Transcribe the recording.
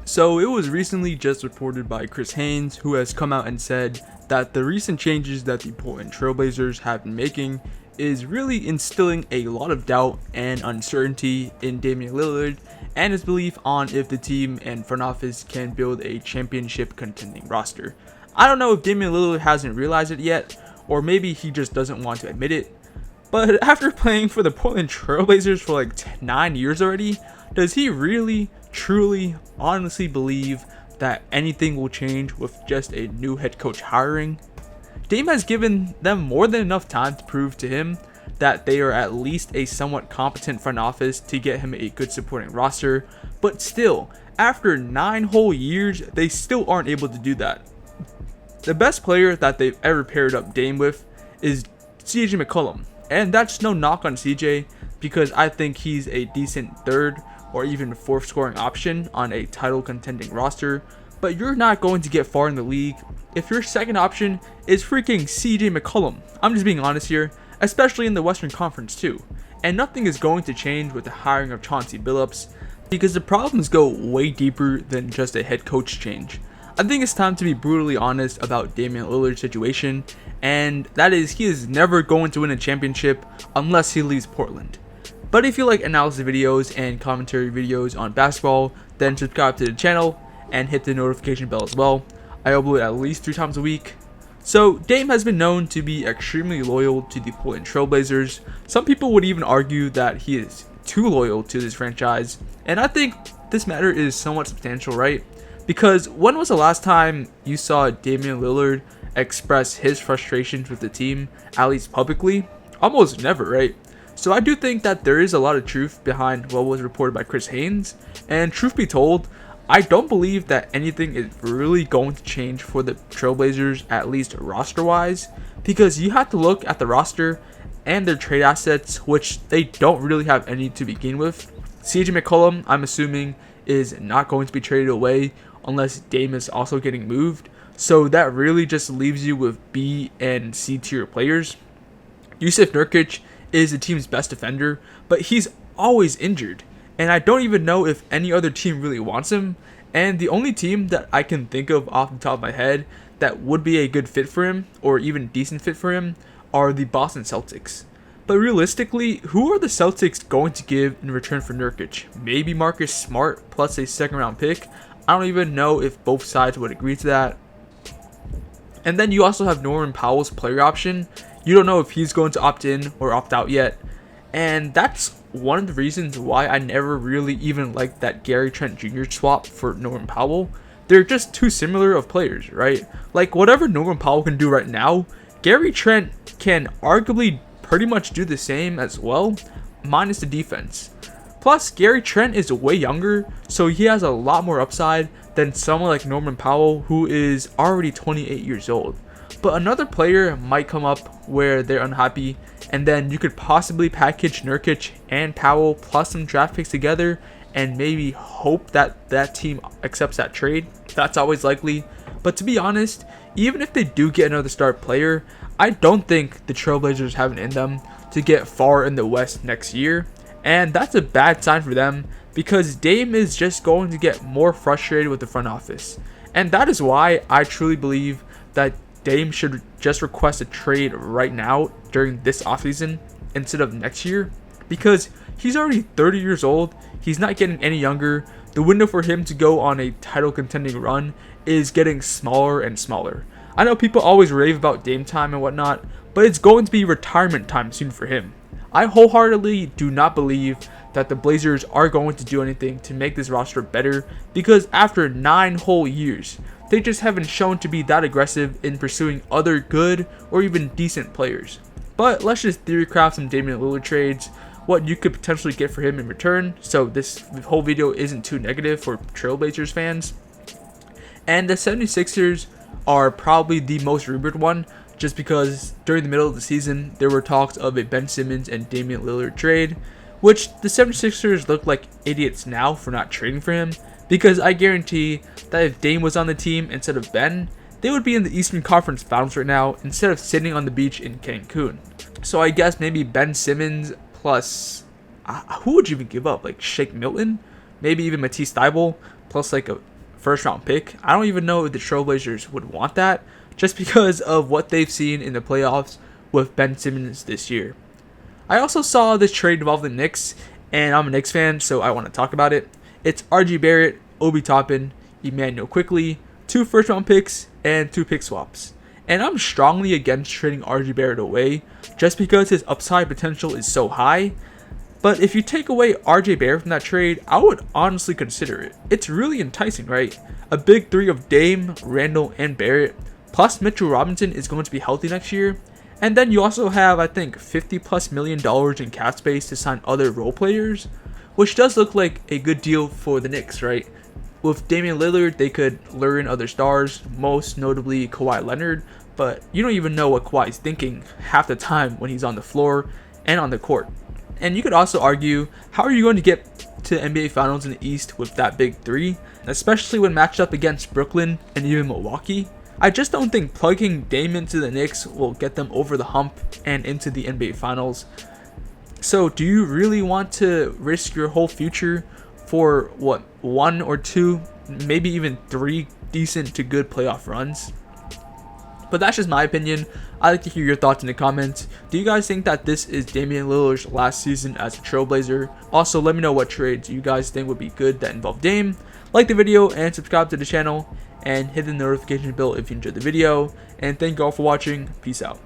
So it was recently just reported by Chris Haynes, who has come out and said that the recent changes that the Portland Trailblazers have been making is really instilling a lot of doubt and uncertainty in Damian Lillard and his belief on if the team and front office can build a championship contending roster. I don't know if Damian Lillard hasn't realized it yet, or maybe he just doesn't want to admit it, but after playing for the Portland Trailblazers for like 9 years already, does he really, truly, honestly believe that anything will change with just a new head coach hiring? Dame has given them more than enough time to prove to him that they are at least a somewhat competent front office to get him a good supporting roster, but still, after 9 whole years, they still aren't able to do that. The best player that they've ever paired up Dame with is CJ McCollum, and that's no knock on CJ because I think he's a decent third or even fourth scoring option on a title contending roster, but you're not going to get far in the league if your second option is freaking CJ McCollum. I'm just being honest here, especially in the Western Conference too. And nothing is going to change with the hiring of Chauncey Billups because the problems go way deeper than just a head coach change. I think it's time to be brutally honest about Damian Lillard's situation, and that is he is never going to win a championship unless he leaves Portland. But if you like analysis videos and commentary videos on basketball, then subscribe to the channel and hit the notification bell as well. I upload at least 3 times a week. So Dame has been known to be extremely loyal to the Portland Trailblazers. Some people would even argue that he is too loyal to this franchise, and I think this matter is somewhat substantial, right? Because when was the last time you saw Damian Lillard express his frustrations with the team, at least publicly? Almost never, right? So I do think that there is a lot of truth behind what was reported by Chris Haynes, and truth be told, I don't believe that anything is really going to change for the Trailblazers, at least roster-wise, because you have to look at the roster and their trade assets, which they don't really have any to begin with. CJ McCollum, I'm assuming, is not going to be traded away unless Dame is also getting moved, so that really just leaves you with B and C tier players. Jusuf Nurkic is the team's best defender, but he's always injured, and I don't even know if any other team really wants him, and the only team that I can think of off the top of my head that would be a good fit for him, or even decent fit for him, are the Boston Celtics. But realistically, who are the Celtics going to give in return for Nurkic? Maybe Marcus Smart plus a second round pick? I don't even know if both sides would agree to that. And then you also have Norman Powell's player option. You don't know if he's going to opt in or opt out yet. And that's one of the reasons why I never really even liked that Gary Trent Jr. swap for Norman Powell. They're just too similar of players, right? Like whatever Norman Powell can do right now, Gary Trent can arguably pretty much do the same as well, minus the defense. Plus, Gary Trent is way younger, so he has a lot more upside than someone like Norman Powell, who is already 28 years old. But another player might come up where they're unhappy, and then you could possibly package Nurkic and Powell plus some draft picks together and maybe hope that that team accepts that trade. That's always likely. But to be honest, even if they do get another star player, I don't think the Trailblazers have it in them to get far in the West next year. And that's a bad sign for them because Dame is just going to get more frustrated with the front office. And that is why I truly believe that Dame should just request a trade right now during this offseason instead of next year, because he's already 30 years old. He's not getting any younger. The window for him to go on a title contending run is getting smaller and smaller. I know people always rave about Dame time and whatnot, but it's going to be retirement time soon for him. I wholeheartedly do not believe that the Blazers are going to do anything to make this roster better, because after 9 whole years, they just haven't shown to be that aggressive in pursuing other good or even decent players. But let's just theorycraft some Damian Lillard trades, what you could potentially get for him in return, so this whole video isn't too negative for Trailblazers fans. And the 76ers are probably the most rumored one, just because during the middle of the season, there were talks of a Ben Simmons and Damian Lillard trade, which the 76ers look like idiots now for not trading for him, because I guarantee that if Dame was on the team instead of Ben, they would be in the Eastern Conference Finals right now instead of sitting on the beach in Cancun. So I guess maybe Ben Simmons plus, who would you even give up? Like Shake Milton? Maybe even Matisse Thybulle plus like a first round pick. I don't even know if the Trailblazers would want that, just because of what they've seen in the playoffs with Ben Simmons this year. I also saw this trade involve the Knicks, and I'm a Knicks fan, so I want to talk about it. It's RJ Barrett, Obi Toppin, Emmanuel Quickley, 2 first round picks, and 2 pick swaps. And I'm strongly against trading RJ Barrett away, just because his upside potential is so high. But if you take away RJ Barrett from that trade, I would honestly consider it. It's really enticing, right? A big 3 of Dame, Randall, and Barrett, plus Mitchell Robinson is going to be healthy next year. And then you also have, I think, $50+ million in cap space to sign other role players, which does look like a good deal for the Knicks, right? With Damian Lillard, they could lure in other stars, most notably Kawhi Leonard, but you don't even know what Kawhi's thinking half the time when he's on the floor and on the court. And you could also argue, how are you going to get to NBA Finals in the East with that big 3, especially when matched up against Brooklyn and even Milwaukee? I just don't think plugging Dame into the Knicks will get them over the hump and into the NBA Finals. So do you really want to risk your whole future for, 1 or 2, maybe even 3 decent to good playoff runs? But that's just my opinion. I'd like to hear your thoughts in the comments. Do you guys think that this is Damian Lillard's last season as a Trailblazer? Also, let me know what trades you guys think would be good that involve Dame. Like the video and subscribe to the channel, and hit the notification bell if you enjoyed the video. And thank you all for watching. Peace out.